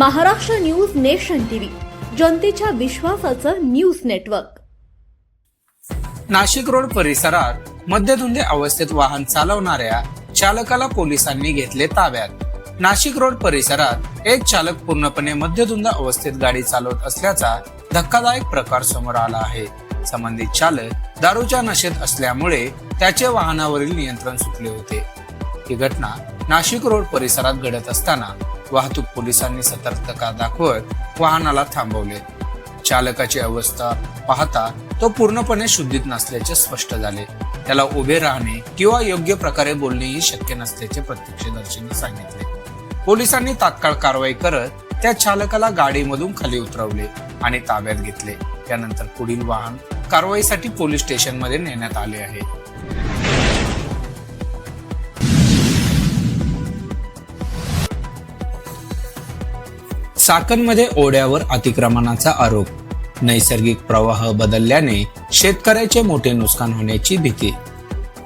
Maharashtra news nation TV, जनतेच्या विश्वासाचं news network. Nashik road परिसरात मद्यधुंदी अवस्थेत वाहन चालवणाऱ्या चालकाला पोलिसांनी घेतले ताब्यात। नाशिक रोड परिसरात एक चालक पूर्णपणे मद्यधुंद अवस्थेत गाडी चालवत असल्याचा धक्कादायक प्रकार समोर आला आहे। संबंधित चालक दारूच्या नशेत असल्यामुळे त्याचे वाहनावरील नियंत्रण सुटले होते। ही घटना नाशिक रोड परिसरात घडत असताना वाहतूक पोलिसांनी सतर्कता दाखवत वाहनाला थांबवले। चालकाची अवस्था पाहता तो पूर्णपणे शुद्धीत नसल्याचे स्पष्ट झाले। त्याला उभे राहणे किंवा योग्य प्रकारे बोलणेही शक्य नसल्याचे प्रत्यक्षदर्शींनी सांगितले। पोलिसांनी तात्काळ कारवाई करत त्या चालकाला गाडीमधून खाली उतरवले आणि ताब्यात घेतले। त्यानंतर पुढील वाहन कारवाईसाठी पोलीस स्टेशनमध्ये नेण्यात आले आहे। चाकणमध्ये ओढ्यावर अतिक्रमणाचा आरोप, नैसर्गिक प्रवाह बदलल्याने शेतकऱ्याचे मोठे नुकसान होण्याची भीती।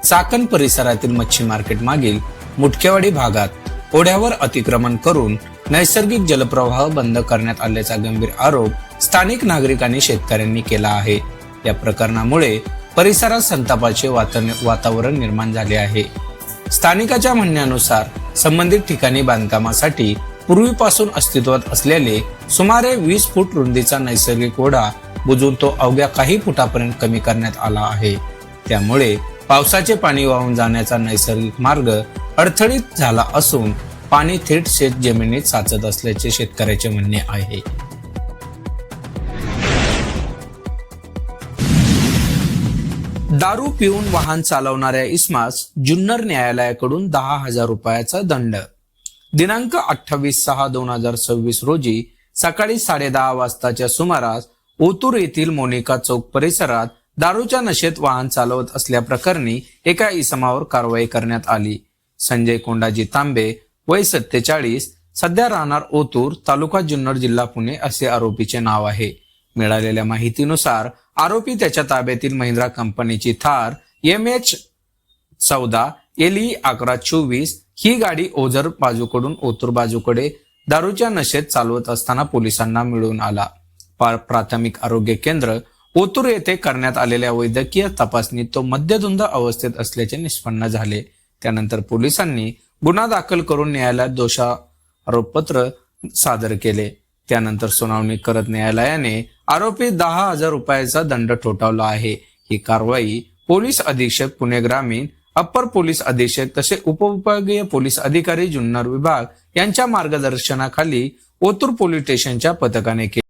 चाकण परिसरातील मच्छी मार्केट मागील मुटकेवाडी भागात ओढ्यावर अतिक्रमण करून नैसर्गिक जलप्रवाह बंद करण्यात आल्याचा गंभीर आरोप स्थानिक नागरिकांनी शेतकऱ्यांनी केला आहे। या प्रकरणामुळे परिसरात संतापाचे वातावरण निर्माण झाले आहे। स्थानिकाच्या म्हणण्यानुसार संबंधित ठिकाणी बांधकामासाठी पूर्वीपासून अस्तित्वात असलेले सुमारे 20 फूट रुंदीचा नैसर्गिक ओढा बुजवून तो अवघ्या काही फुटापर्यंत कमी करण्यात आला आहे। त्यामुळे पावसाचे पाणी वाहून जाण्याचा नैसर्गिक मार्ग अडथळीत झाला असून पाणी थेट शेत जमिनीत साचत असल्याचे शेतकऱ्याचे म्हणणे आहे। दारू पिऊन वाहन चालवणाऱ्या इस्मास जुन्नर न्यायालयाकडून 10,000 रुपयाचा दंड। दिनांक 28/6/2026 रोजी सकाळी 10:30 वाजताच्या सुमारास ओतूर येथील मोनिका चौक परिसरात दारूच्या नशेत वाहन चालवत असल्याप्रकरणी एका इसमावर कारवाई करण्यात आली। संजय कोंडाजी तांबे, वय 47, सध्या राहणार ओतूर, तालुका जुन्नर, जिल्हा पुणे असे आरोपीचे नाव आहे। मिळालेल्या माहितीनुसार आरोपी त्याच्या ताब्यातील महिंद्रा कंपनीची थार MH14 LE 1124 ही गाडी ओझर बाजूकडून ओतूर बाजूकडे दारूच्या नशेत चालवत असताना पोलिसांना मिळून आला। प्राथमिक आरोग्य केंद्र ओतूर येथे करण्यात आलेल्या वैद्यकीय तपासणीत तो मद्यधुंद अवस्थेत असल्याचे निष्पन्न झाले। त्यानंतर पोलिसांनी गुन्हा दाखल करून न्यायालयात दोषारोपपत्र सादर केले। त्यानंतर सुनावणी करत न्यायालयाने आरोपी 10,000 रुपयाचा दंड ठोठावला आहे। ही कारवाई पोलीस अधीक्षक पुणे ग्रामीण, अप्पर पोलीस अधीक्षक तसे उपविभागीय पोलीस अधिकारी जुन्नर विभाग यांच्या मार्गदर्शनाखाली ओतूर पोलीस स्टेशनच्या पथकाने केली।